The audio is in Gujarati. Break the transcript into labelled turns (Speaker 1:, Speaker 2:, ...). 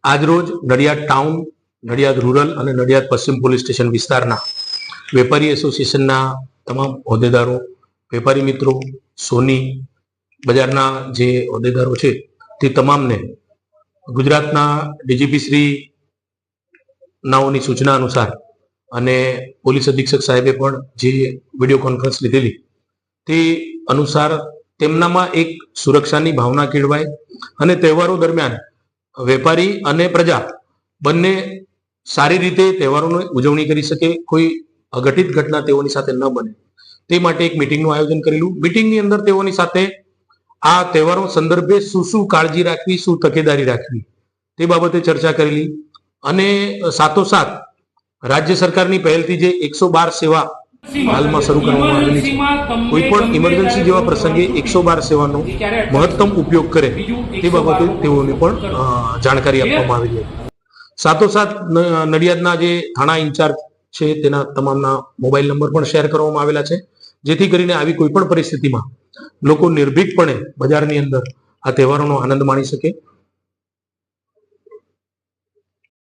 Speaker 1: આજરોજ નડિયાદ ટાઉન, નડિયાદ રૂરલ અને નડિયાદ પશ્ચિમ પોલીસ સ્ટેશન વિસ્તારના વેપારી એસોસિએશનના તમામ હોદ્દેદારો, વેપારી મિત્રો, સોની બજારના જે હોદ્દેદારો છે તે તમામને ગુજરાતના ડીજીપી શ્રી નાઓની સૂચના અનુસાર અને પોલીસ અધિક્ષક સાહેબે પણ જે વિડીયો કોન્ફરન્સ લીધેલી તે અનુસાર તેમનામાં એક સુરક્ષાની ભાવના કેળવાય અને તહેવારો દરમિયાન વેપારી અને પ્રજા બંને સારી રીતે તહેવારોની ઉજવણી કરી શકે, કોઈ અઘટિત ઘટના તેઓની સાથે ન બને તે માટે એક મિટિંગનું આયોજન કરેલું. મિટિંગની અંદર તેઓની સાથે આ તહેવારો સંદર્ભે શું કાળજી રાખવી, શું તકેદારી રાખવી તે બાબતે ચર્ચા કરેલી અને સાથોસાથ રાજ્ય સરકારની પહેલથી જે 112 સેવા હાલમાં શરૂ કરવામાં આવેલી છે, કોઈ પણ ઇમરજન્સી જેવા પ્રસંગે 112 સેવાનો મહત્તમ ઉપયોગ કરે તે બાબતે તેઓને પણ જાણકારી આપવામાં આવેલી હતી. સાથોસાથ નડિયાદના જે થાણા ઇન્ચાર્જ છે તેના તમામના મોબાઈલ નંબર પણ શેર કરવામાં આવેલા છે, જેથી કરીને આવી કોઈ પણ પરિસ્થિતિમાં લોકો નિર્ભીકપણે બજારની અંદર આ તહેવારોનો આનંદ માણી શકે.